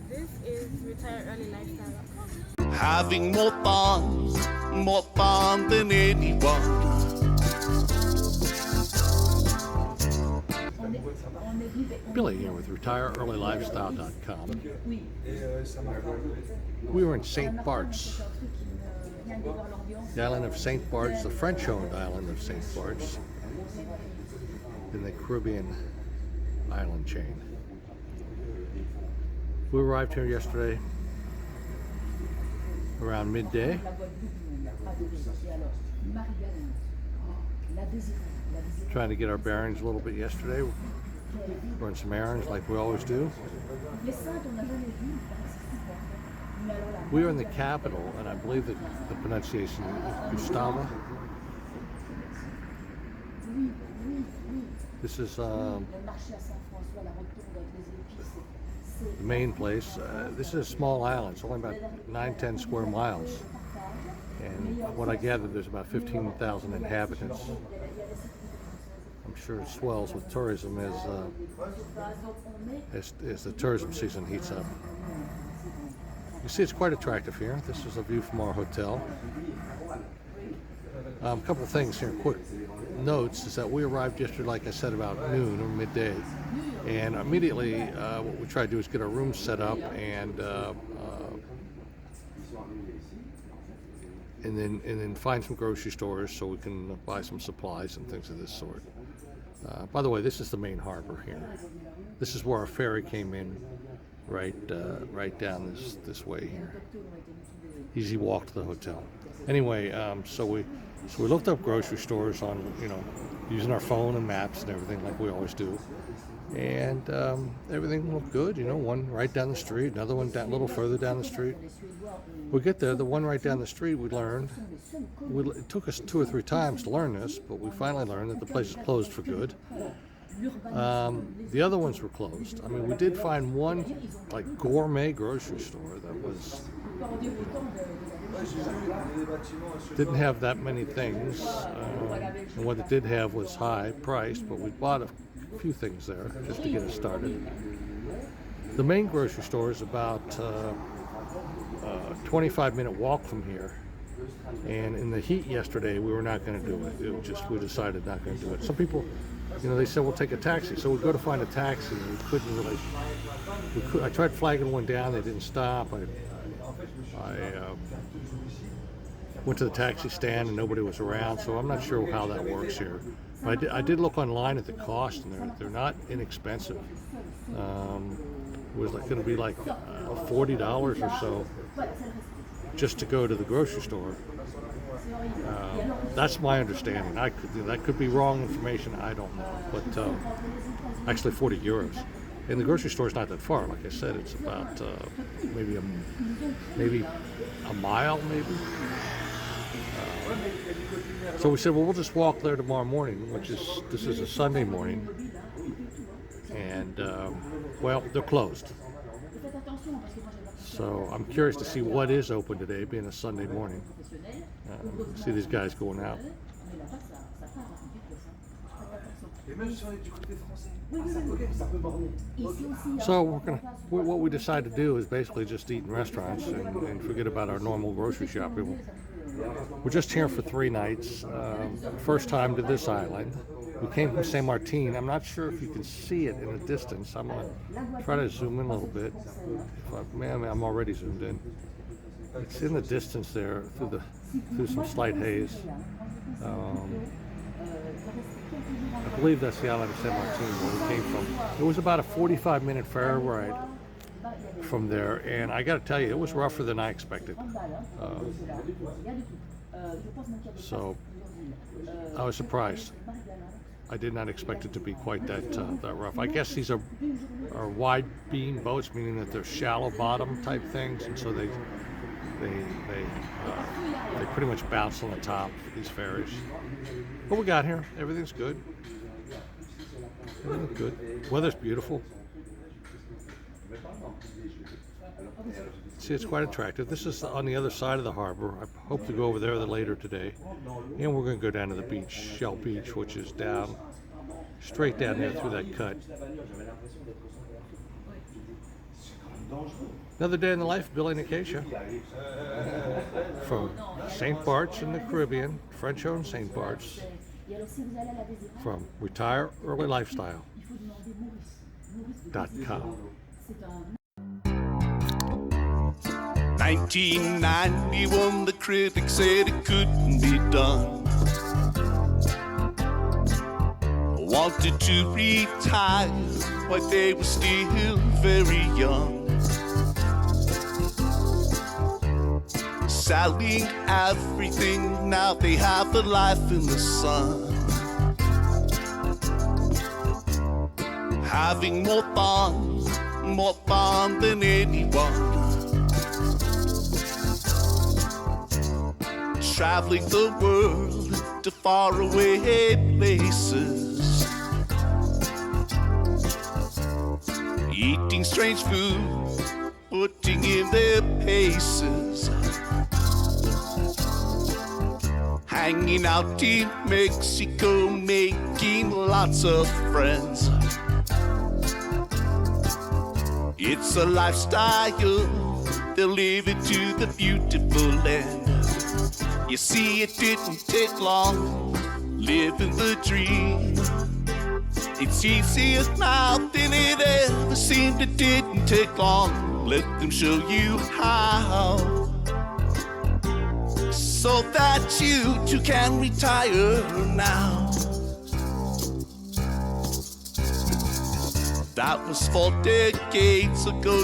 This is retireearlylifestyle.com. Having more fun than anyone. Billy here with retireearlylifestyle.com. We were in St. Bart's, the island of St. Bart's, the French-owned island of St. Bart's, in the Caribbean island chain. We arrived here yesterday around midday. Trying to get our bearings a little bit yesterday. Run some errands like we always do. We are in the capital, and I believe that the pronunciation is Gustavia. This is the main place. This is a small island. It's only about 9-10 square miles. And what I gathered, there's about 15,000 inhabitants. I'm sure it swells with tourism as the tourism season heats up. You see, it's quite attractive here. This is a view from our hotel. A couple of things here, quick notes, is that we arrived yesterday, like I said, about noon or midday. And immediately what we tried to do is get our room set up and then find some grocery stores so we can buy some supplies and things of this sort. By the way, this is the main harbor here. This is where our ferry came in, right down this way here. Easy walk to the hotel. Anyway, so we looked up grocery stores on, using our phone and maps and everything like we always do. And everything looked good, one right down the street, another one a little further down the street. We get there, the one right down the street we learned, it took us 2 or 3 times to learn this, but we finally learned that the place is closed for good. The other ones were closed. I mean, we did find one like gourmet grocery store that didn't have that many things, and what it did have was high priced, but we bought a few things there just to get us started. The main grocery store is about a 25-minute walk from here, and in the heat yesterday we were not going to do it. We decided not going to do it. Some people, they said we'll take a taxi, so we go to find a taxi and we couldn't really. I tried flagging one down, they didn't stop. I went to the taxi stand and nobody was around, so I'm not sure how that works here. But I did look online at the cost, and they're not inexpensive. It was going to be like $40 or so just to go to the grocery store. That's my understanding. That could be wrong information. I don't know, but actually 40 euros. And the grocery store is not that far. Like I said, it's about maybe a mile, maybe. So we said, well, we'll just walk there tomorrow morning, this is a Sunday morning, and well, they're closed. So I'm curious to see what is open today, being a Sunday morning. See these guys going out. So what we decided to do is basically just eat in restaurants and forget about our normal grocery shopping. We're just here for 3 nights. First time to this island. We came from Sint Maarten. I'm not sure if you can see it in the distance. I'm going to try to zoom in a little bit. I'm already zoomed in. It's in the distance there through some slight haze. I believe that's the island of Sint Maarten where we came from. It was about a 45-minute ferry ride from there, and I got to tell you, it was rougher than I expected. So I was surprised. I did not expect it to be quite that rough. I guess these are wide beam boats, meaning that they're shallow bottom type things, and so they pretty much bounce on the top of these ferries. But we got here. Everything's good. Everything's good. Weather's beautiful. See, it's quite attractive. This is on the other side of the harbor. I hope to go over there later today. And we're going to go down to the beach, Shell Beach, which is straight down there through that cut. Another day in the life of Billy and Acacia. From St. Bart's in the Caribbean, French-owned St. Bart's. From retireearlylifestyle.com. 1991, the critics said it couldn't be done. Wanted to retire while they were still very young. Selling everything, now they have a life in the sun. Having more fun than anyone. Traveling the world to faraway places. Eating strange food, putting in their paces. Hanging out in Mexico, making lots of friends. It's a lifestyle, they'll live it to the beautiful end. You see, it didn't take long, living the dream. It's easier now than it ever seemed. It didn't take long, let them show you how, so that you too can retire now. That was 4 decades ago.